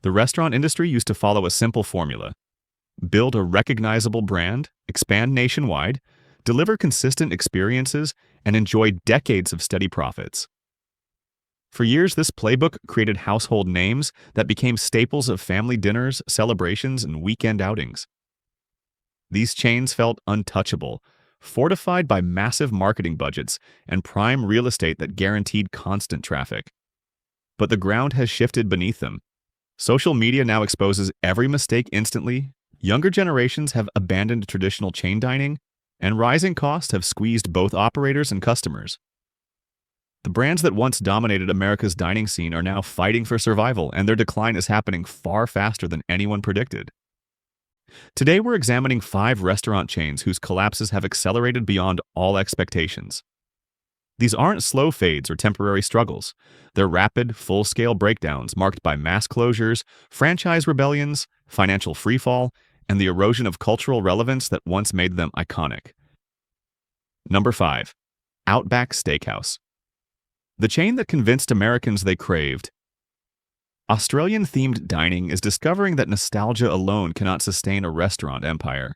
The restaurant industry used to follow a simple formula: build a recognizable brand, expand nationwide, deliver consistent experiences, and enjoy decades of steady profits. For years, this playbook created household names that became staples of family dinners, celebrations, and weekend outings. These chains felt untouchable, fortified by massive marketing budgets and prime real estate that guaranteed constant traffic. But the ground has shifted beneath them. Social media now exposes every mistake instantly, younger generations have abandoned traditional chain dining, and rising costs have squeezed both operators and customers. The brands that once dominated America's dining scene are now fighting for survival, and their decline is happening far faster than anyone predicted. Today, we're examining 5 restaurant chains whose collapses have accelerated beyond all expectations. These aren't slow fades or temporary struggles. They're rapid, full-scale breakdowns marked by mass closures, franchise rebellions, financial freefall, and the erosion of cultural relevance that once made them iconic. Number 5. Outback Steakhouse. The chain that convinced Americans they craved. Australian-themed dining is discovering that nostalgia alone cannot sustain a restaurant empire.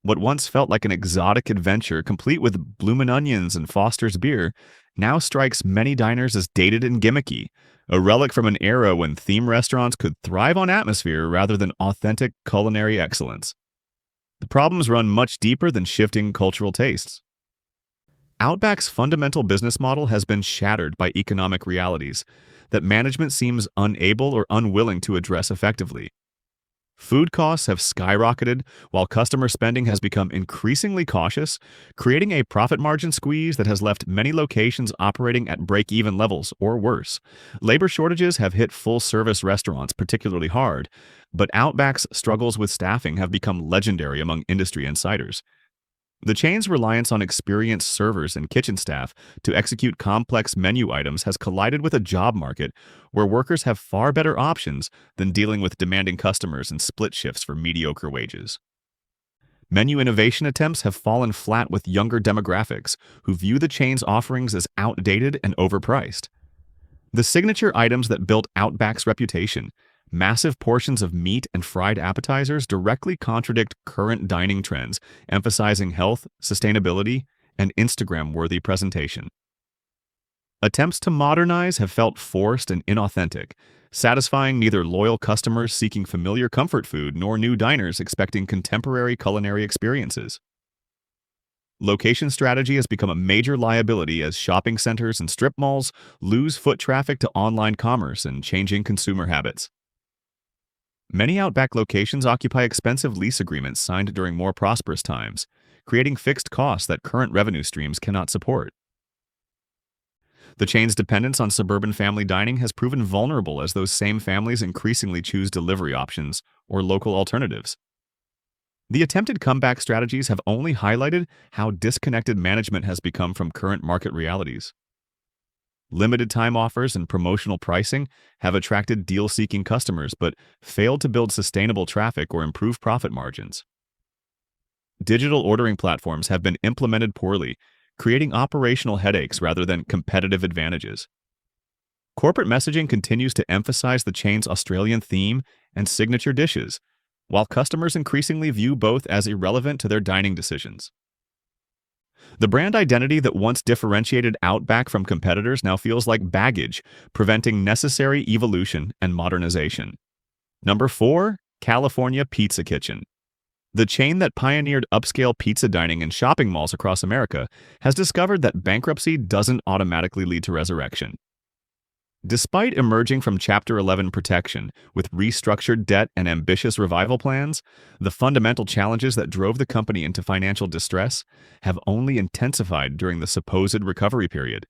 What once felt like an exotic adventure, complete with bloomin' onions and Foster's beer, now strikes many diners as dated and gimmicky, a relic from an era when theme restaurants could thrive on atmosphere rather than authentic culinary excellence. The problems run much deeper than shifting cultural tastes. Outback's fundamental business model has been shattered by economic realities that management seems unable or unwilling to address effectively. Food costs have skyrocketed, while customer spending has become increasingly cautious, creating a profit margin squeeze that has left many locations operating at break-even levels or worse. Labor shortages have hit full-service restaurants particularly hard, but Outback's struggles with staffing have become legendary among industry insiders. The chain's reliance on experienced servers and kitchen staff to execute complex menu items has collided with a job market where workers have far better options than dealing with demanding customers and split shifts for mediocre wages. Menu innovation attempts have fallen flat with younger demographics who view the chain's offerings as outdated and overpriced. The signature items that built Outback's reputation, massive portions of meat and fried appetizers, directly contradict current dining trends, emphasizing health, sustainability, and Instagram-worthy presentation. Attempts to modernize have felt forced and inauthentic, satisfying neither loyal customers seeking familiar comfort food nor new diners expecting contemporary culinary experiences. Location strategy has become a major liability as shopping centers and strip malls lose foot traffic to online commerce and changing consumer habits. Many Outback locations occupy expensive lease agreements signed during more prosperous times, creating fixed costs that current revenue streams cannot support. The chain's dependence on suburban family dining has proven vulnerable as those same families increasingly choose delivery options or local alternatives. The attempted comeback strategies have only highlighted how disconnected management has become from current market realities. Limited time offers and promotional pricing have attracted deal-seeking customers but failed to build sustainable traffic or improve profit margins. Digital ordering platforms have been implemented poorly, creating operational headaches rather than competitive advantages. Corporate messaging continues to emphasize the chain's Australian theme and signature dishes, while customers increasingly view both as irrelevant to their dining decisions. The brand identity that once differentiated Outback from competitors now feels like baggage, preventing necessary evolution and modernization. Number 4. California Pizza Kitchen. The chain that pioneered upscale pizza dining in shopping malls across America has discovered that bankruptcy doesn't automatically lead to resurrection. Despite emerging from Chapter 11 protection with restructured debt and ambitious revival plans, the fundamental challenges that drove the company into financial distress have only intensified during the supposed recovery period.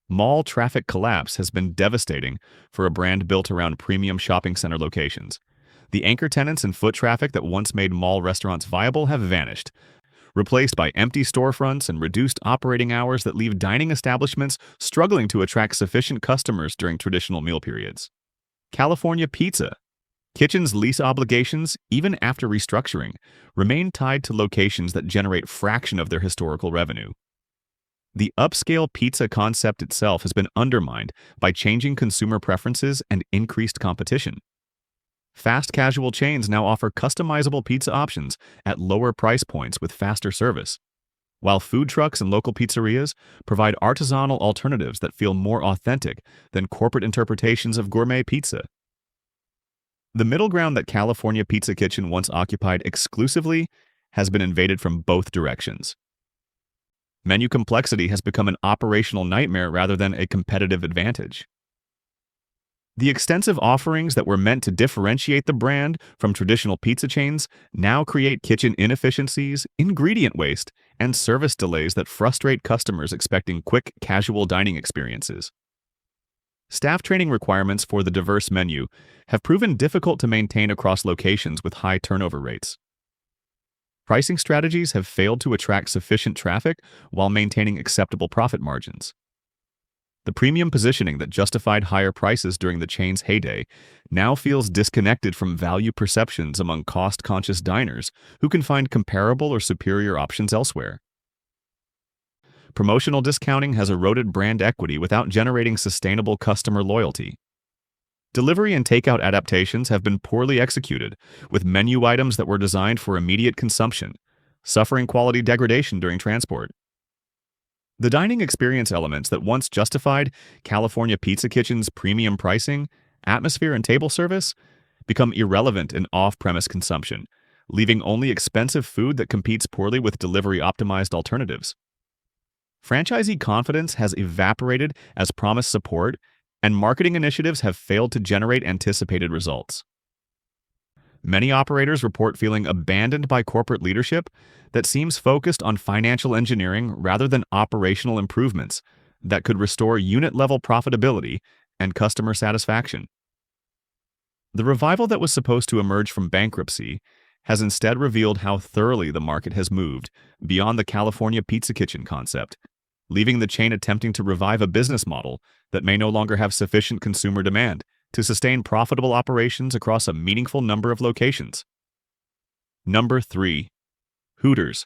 Mall traffic collapse has been devastating for a brand built around premium shopping center locations. The anchor tenants and foot traffic that once made mall restaurants viable have vanished, replaced by empty storefronts and reduced operating hours that leave dining establishments struggling to attract sufficient customers during traditional meal periods. California Pizza. Kitchen's lease obligations, even after restructuring, remain tied to locations that generate a fraction of their historical revenue. The upscale pizza concept itself has been undermined by changing consumer preferences and increased competition. Fast casual chains now offer customizable pizza options at lower price points with faster service, while food trucks and local pizzerias provide artisanal alternatives that feel more authentic than corporate interpretations of gourmet pizza. The middle ground that California Pizza Kitchen once occupied exclusively has been invaded from both directions. Menu complexity has become an operational nightmare rather than a competitive advantage. The extensive offerings that were meant to differentiate the brand from traditional pizza chains now create kitchen inefficiencies, ingredient waste, and service delays that frustrate customers expecting quick, casual dining experiences. Staff training requirements for the diverse menu have proven difficult to maintain across locations with high turnover rates. Pricing strategies have failed to attract sufficient traffic while maintaining acceptable profit margins. The premium positioning that justified higher prices during the chain's heyday now feels disconnected from value perceptions among cost-conscious diners who can find comparable or superior options elsewhere. Promotional discounting has eroded brand equity without generating sustainable customer loyalty. Delivery and takeout adaptations have been poorly executed, with menu items that were designed for immediate consumption, suffering quality degradation during transport. The dining experience elements that once justified California Pizza Kitchen's premium pricing, atmosphere, and table service become irrelevant in off-premise consumption, leaving only expensive food that competes poorly with delivery-optimized alternatives. Franchisee confidence has evaporated as promised support, and marketing initiatives have failed to generate anticipated results. Many operators report feeling abandoned by corporate leadership that seems focused on financial engineering rather than operational improvements that could restore unit-level profitability and customer satisfaction. The revival that was supposed to emerge from bankruptcy has instead revealed how thoroughly the market has moved beyond the California Pizza Kitchen concept, leaving the chain attempting to revive a business model that may no longer have sufficient consumer demand to sustain profitable operations across a meaningful number of locations. Number 3. Hooters.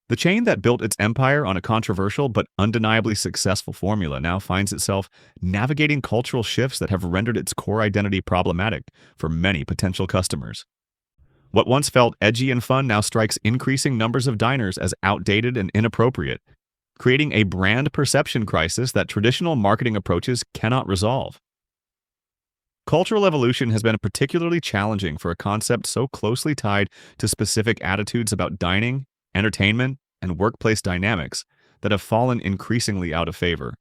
The chain that built its empire on a controversial but undeniably successful formula now finds itself navigating cultural shifts that have rendered its core identity problematic for many potential customers. What once felt edgy and fun now strikes increasing numbers of diners as outdated and inappropriate, creating a brand perception crisis that traditional marketing approaches cannot resolve. Cultural evolution has been particularly challenging for a concept so closely tied to specific attitudes about dining, entertainment, and workplace dynamics that have fallen increasingly out of favor.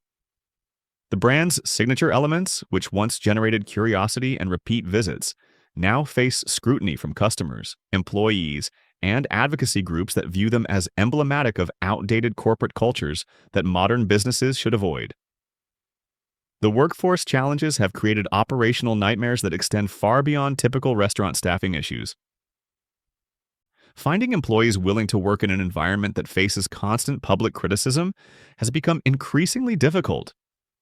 The brand's signature elements, which once generated curiosity and repeat visits, now face scrutiny from customers, employees, and advocacy groups that view them as emblematic of outdated corporate cultures that modern businesses should avoid. The workforce challenges have created operational nightmares that extend far beyond typical restaurant staffing issues. Finding employees willing to work in an environment that faces constant public criticism has become increasingly difficult,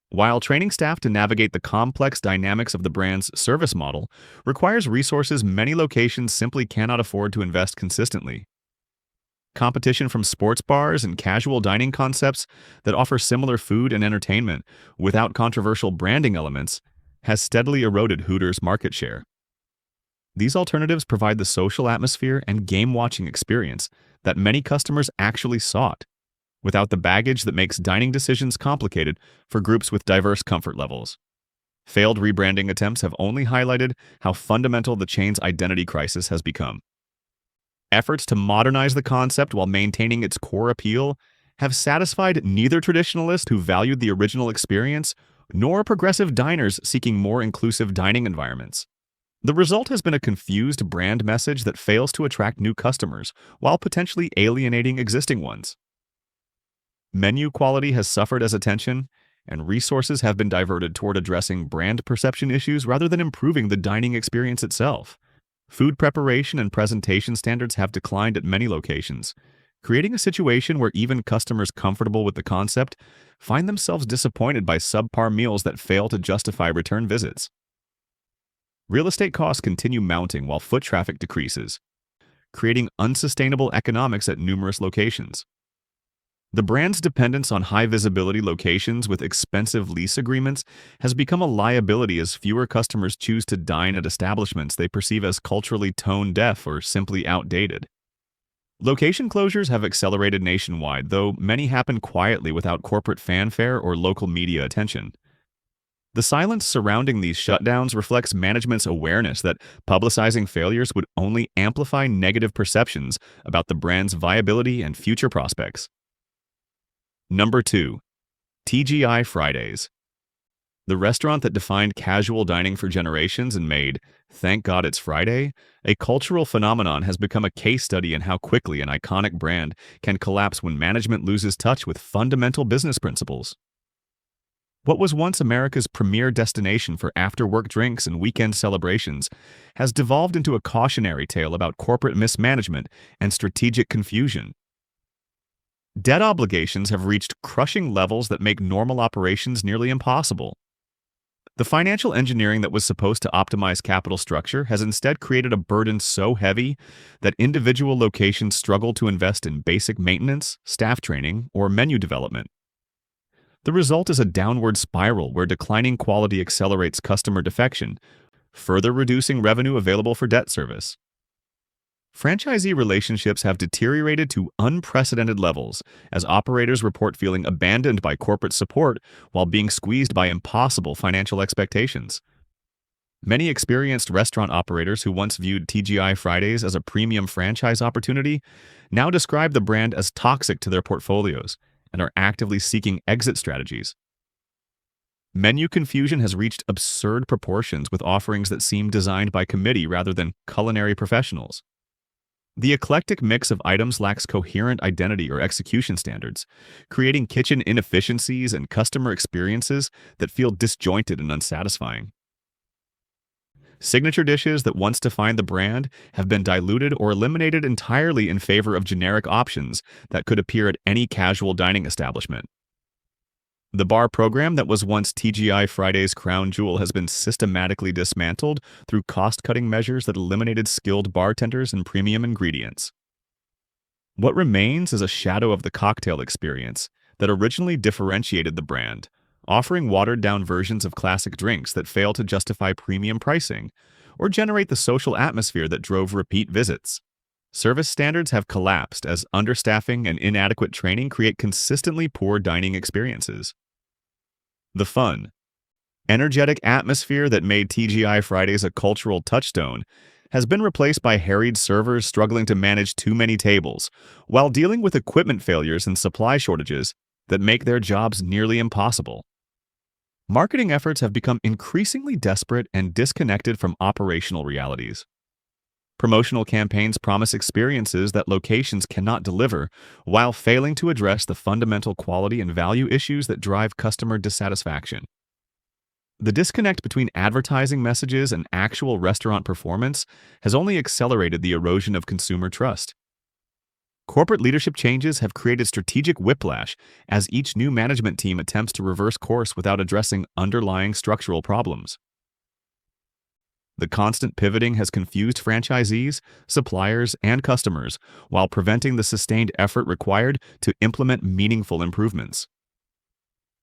while training staff to navigate the complex dynamics of the brand's service model requires resources many locations simply cannot afford to invest consistently. Competition from sports bars and casual dining concepts that offer similar food and entertainment without controversial branding elements has steadily eroded Hooters' market share. These alternatives provide the social atmosphere and game-watching experience that many customers actually sought, without the baggage that makes dining decisions complicated for groups with diverse comfort levels. Failed rebranding attempts have only highlighted how fundamental the chain's identity crisis has become. Efforts to modernize the concept while maintaining its core appeal have satisfied neither traditionalists who valued the original experience nor progressive diners seeking more inclusive dining environments. The result has been a confused brand message that fails to attract new customers while potentially alienating existing ones. Menu quality has suffered as attention, and resources have been diverted toward addressing brand perception issues rather than improving the dining experience itself. Food preparation and presentation standards have declined at many locations, creating a situation where even customers comfortable with the concept find themselves disappointed by subpar meals that fail to justify return visits. Real estate costs continue mounting while foot traffic decreases, creating unsustainable economics at numerous locations. The brand's dependence on high visibility locations with expensive lease agreements has become a liability as fewer customers choose to dine at establishments they perceive as culturally tone deaf or simply outdated. Location closures have accelerated nationwide, though many happen quietly without corporate fanfare or local media attention. The silence surrounding these shutdowns reflects management's awareness that publicizing failures would only amplify negative perceptions about the brand's viability and future prospects. Number 2. TGI Fridays. The restaurant that defined casual dining for generations and made "Thank God It's Friday" a cultural phenomenon has become a case study in how quickly an iconic brand can collapse when management loses touch with fundamental business principles. What was once America's premier destination for after-work drinks and weekend celebrations has devolved into a cautionary tale about corporate mismanagement and strategic confusion. Debt obligations have reached crushing levels that make normal operations nearly impossible. The financial engineering that was supposed to optimize capital structure has instead created a burden so heavy that individual locations struggle to invest in basic maintenance, staff training, or menu development. The result is a downward spiral where declining quality accelerates customer defection, further reducing revenue available for debt service. Franchisee relationships have deteriorated to unprecedented levels as operators report feeling abandoned by corporate support while being squeezed by impossible financial expectations. Many experienced restaurant operators who once viewed TGI Fridays as a premium franchise opportunity now describe the brand as toxic to their portfolios and are actively seeking exit strategies. Menu confusion has reached absurd proportions with offerings that seem designed by committee rather than culinary professionals. The eclectic mix of items lacks coherent identity or execution standards, creating kitchen inefficiencies and customer experiences that feel disjointed and unsatisfying. Signature dishes that once defined the brand have been diluted or eliminated entirely in favor of generic options that could appear at any casual dining establishment. The bar program that was once TGI Friday's crown jewel has been systematically dismantled through cost-cutting measures that eliminated skilled bartenders and premium ingredients. What remains is a shadow of the cocktail experience that originally differentiated the brand, offering watered-down versions of classic drinks that fail to justify premium pricing or generate the social atmosphere that drove repeat visits. Service standards have collapsed as understaffing and inadequate training create consistently poor dining experiences. The fun, energetic atmosphere that made TGI Fridays a cultural touchstone has been replaced by harried servers struggling to manage too many tables, while dealing with equipment failures and supply shortages that make their jobs nearly impossible. Marketing efforts have become increasingly desperate and disconnected from operational realities. Promotional campaigns promise experiences that locations cannot deliver, while failing to address the fundamental quality and value issues that drive customer dissatisfaction. The disconnect between advertising messages and actual restaurant performance has only accelerated the erosion of consumer trust. Corporate leadership changes have created strategic whiplash as each new management team attempts to reverse course without addressing underlying structural problems. The constant pivoting has confused franchisees, suppliers, and customers while preventing the sustained effort required to implement meaningful improvements.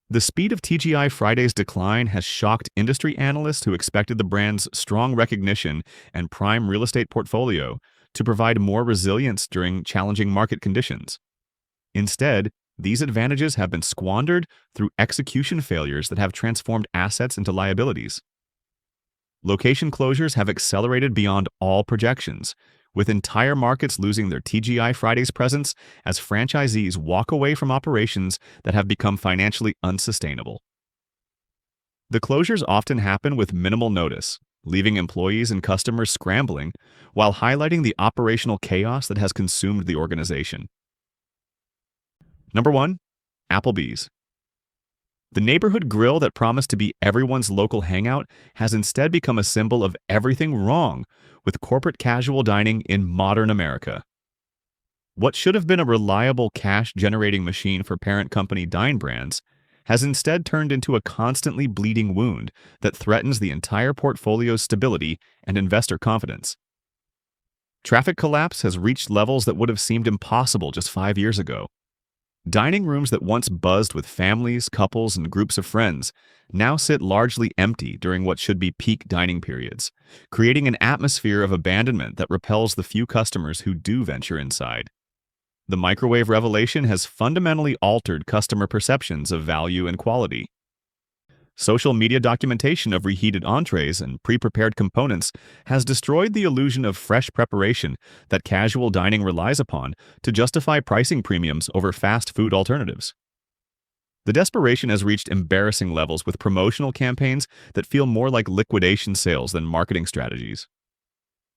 The speed of TGI Friday's decline has shocked industry analysts who expected the brand's strong recognition and prime real estate portfolio to provide more resilience during challenging market conditions. Instead, these advantages have been squandered through execution failures that have transformed assets into liabilities. Location closures have accelerated beyond all projections, with entire markets losing their TGI Fridays presence as franchisees walk away from operations that have become financially unsustainable. The closures often happen with minimal notice, leaving employees and customers scrambling while highlighting the operational chaos that has consumed the organization. Number 1. Applebee's. The neighborhood grill that promised to be everyone's local hangout has instead become a symbol of everything wrong with corporate casual dining in modern America. What should have been a reliable cash-generating machine for parent company Dine Brands has instead turned into a constantly bleeding wound that threatens the entire portfolio's stability and investor confidence. Traffic collapse has reached levels that would have seemed impossible just 5 years ago. Dining rooms that once buzzed with families, couples, and groups of friends now sit largely empty during what should be peak dining periods, creating an atmosphere of abandonment that repels the few customers who do venture inside. The microwave revelation has fundamentally altered customer perceptions of value and quality. Social media documentation of reheated entrees and pre-prepared components has destroyed the illusion of fresh preparation that casual dining relies upon to justify pricing premiums over fast food alternatives. The desperation has reached embarrassing levels with promotional campaigns that feel more like liquidation sales than marketing strategies.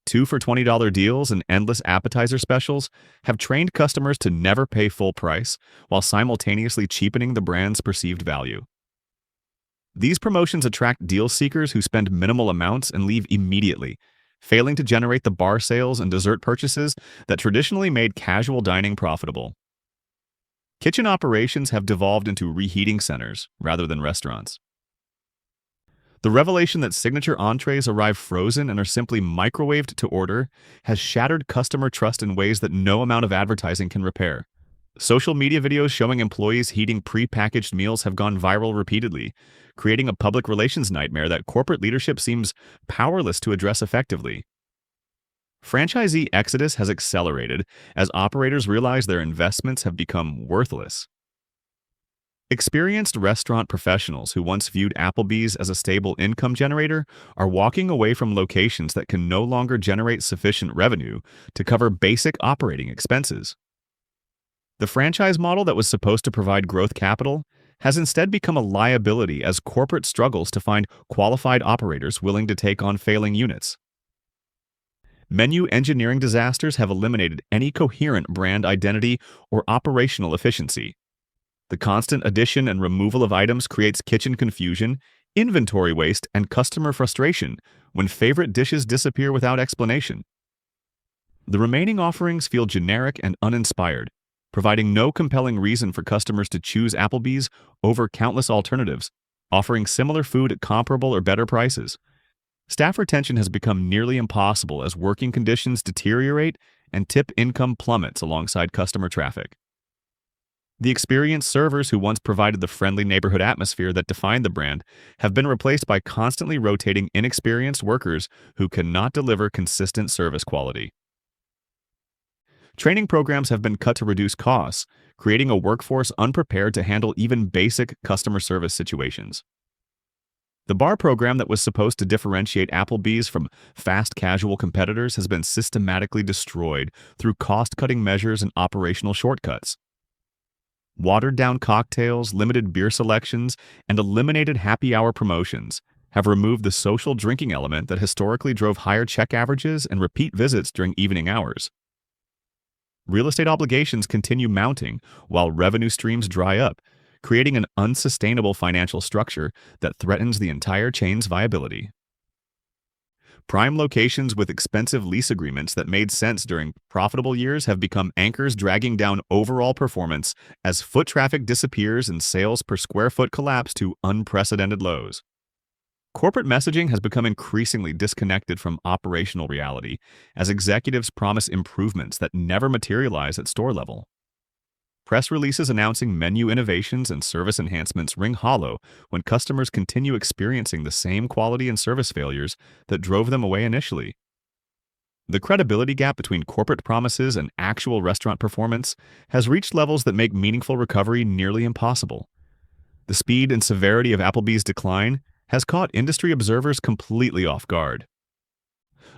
2 for $20 deals and endless appetizer specials have trained customers to never pay full price while simultaneously cheapening the brand's perceived value. These promotions attract deal seekers who spend minimal amounts and leave immediately, failing to generate the bar sales and dessert purchases that traditionally made casual dining profitable. Kitchen operations have devolved into reheating centers rather than restaurants. The revelation that signature entrees arrive frozen and are simply microwaved to order has shattered customer trust in ways that no amount of advertising can repair. Social media videos showing employees heating pre-packaged meals have gone viral repeatedly, creating a public relations nightmare that corporate leadership seems powerless to address effectively. Franchisee exodus has accelerated as operators realize their investments have become worthless. Experienced restaurant professionals who once viewed Applebee's as a stable income generator are walking away from locations that can no longer generate sufficient revenue to cover basic operating expenses. The franchise model that was supposed to provide growth capital has instead become a liability as corporate struggles to find qualified operators willing to take on failing units. Menu engineering disasters have eliminated any coherent brand identity or operational efficiency. The constant addition and removal of items creates kitchen confusion, inventory waste, and customer frustration when favorite dishes disappear without explanation. The remaining offerings feel generic and uninspired, providing no compelling reason for customers to choose Applebee's over countless alternatives, offering similar food at comparable or better prices. Staff retention has become nearly impossible as working conditions deteriorate and tip income plummets alongside customer traffic. The experienced servers who once provided the friendly neighborhood atmosphere that defined the brand have been replaced by constantly rotating inexperienced workers who cannot deliver consistent service quality. Training programs have been cut to reduce costs, creating a workforce unprepared to handle even basic customer service situations. The bar program that was supposed to differentiate Applebee's from fast casual competitors has been systematically destroyed through cost-cutting measures and operational shortcuts. Watered-down cocktails, limited beer selections, and eliminated happy hour promotions have removed the social drinking element that historically drove higher check averages and repeat visits during evening hours. Real estate obligations continue mounting while revenue streams dry up, creating an unsustainable financial structure that threatens the entire chain's viability. Prime locations with expensive lease agreements that made sense during profitable years have become anchors dragging down overall performance as foot traffic disappears and sales per square foot collapse to unprecedented lows. Corporate messaging has become increasingly disconnected from operational reality as executives promise improvements that never materialize at store level. Press releases announcing menu innovations and service enhancements ring hollow when customers continue experiencing the same quality and service failures that drove them away initially. The credibility gap between corporate promises and actual restaurant performance has reached levels that make meaningful recovery nearly impossible. The speed and severity of Applebee's decline has caught industry observers completely off guard.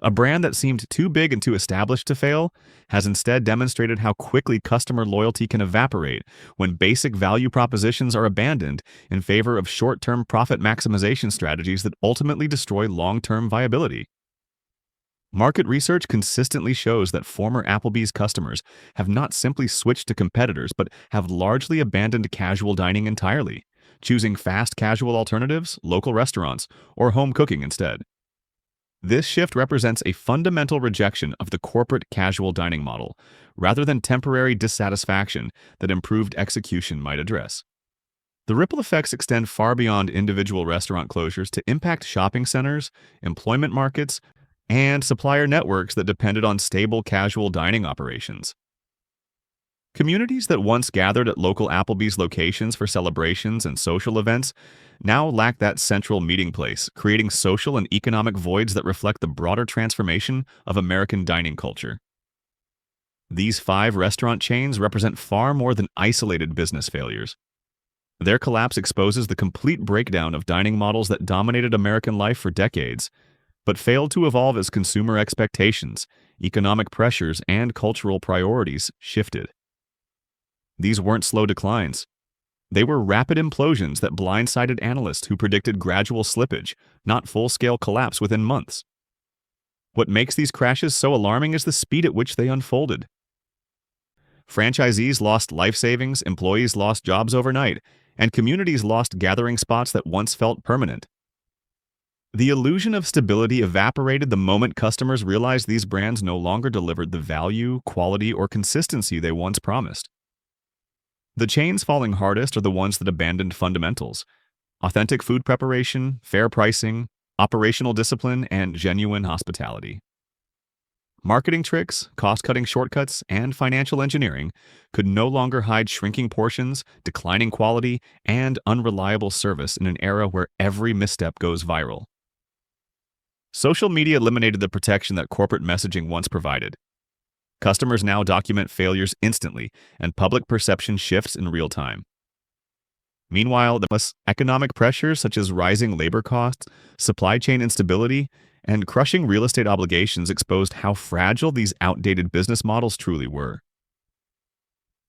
A brand that seemed too big and too established to fail has instead demonstrated how quickly customer loyalty can evaporate when basic value propositions are abandoned in favor of short-term profit maximization strategies that ultimately destroy long-term viability. Market research consistently shows that former Applebee's customers have not simply switched to competitors but have largely abandoned casual dining entirely, choosing fast casual alternatives, local restaurants, or home cooking instead. This shift represents a fundamental rejection of the corporate casual dining model, rather than temporary dissatisfaction that improved execution might address. The ripple effects extend far beyond individual restaurant closures to impact shopping centers, employment markets, and supplier networks that depended on stable casual dining operations. Communities that once gathered at local Applebee's locations for celebrations and social events now lack that central meeting place, creating social and economic voids that reflect the broader transformation of American dining culture. These five restaurant chains represent far more than isolated business failures. Their collapse exposes the complete breakdown of dining models that dominated American life for decades, but failed to evolve as consumer expectations, economic pressures, and cultural priorities shifted. These weren't slow declines. They were rapid implosions that blindsided analysts who predicted gradual slippage, not full-scale collapse within months. What makes these crashes so alarming is the speed at which they unfolded. Franchisees lost life savings, employees lost jobs overnight, and communities lost gathering spots that once felt permanent. The illusion of stability evaporated the moment customers realized these brands no longer delivered the value, quality, or consistency they once promised. The chains falling hardest are the ones that abandoned fundamentals: authentic food preparation, fair pricing, operational discipline, and genuine hospitality. Marketing tricks, cost-cutting shortcuts, and financial engineering could no longer hide shrinking portions, declining quality, and unreliable service in an era where every misstep goes viral. Social media eliminated the protection that corporate messaging once provided. Customers now document failures instantly, and public perception shifts in real time. Meanwhile, the economic pressures such as rising labor costs, supply chain instability, and crushing real estate obligations exposed how fragile these outdated business models truly were.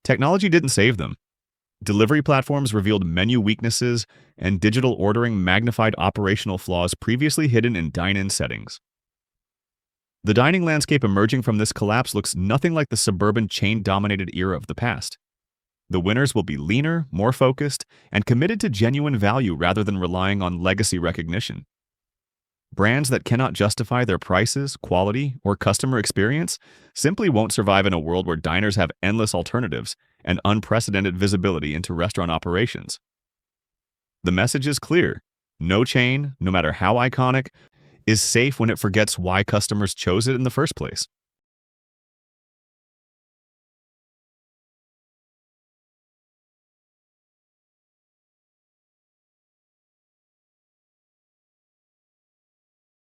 Technology didn't save them. Delivery platforms revealed menu weaknesses, and digital ordering magnified operational flaws previously hidden in dine-in settings. The dining landscape emerging from this collapse looks nothing like the suburban chain-dominated era of the past. The winners will be leaner, more focused, and committed to genuine value rather than relying on legacy recognition. Brands that cannot justify their prices, quality, or customer experience simply won't survive in a world where diners have endless alternatives and unprecedented visibility into restaurant operations. The message is clear: no chain, no matter how iconic, is safe when it forgets why customers chose it in the first place.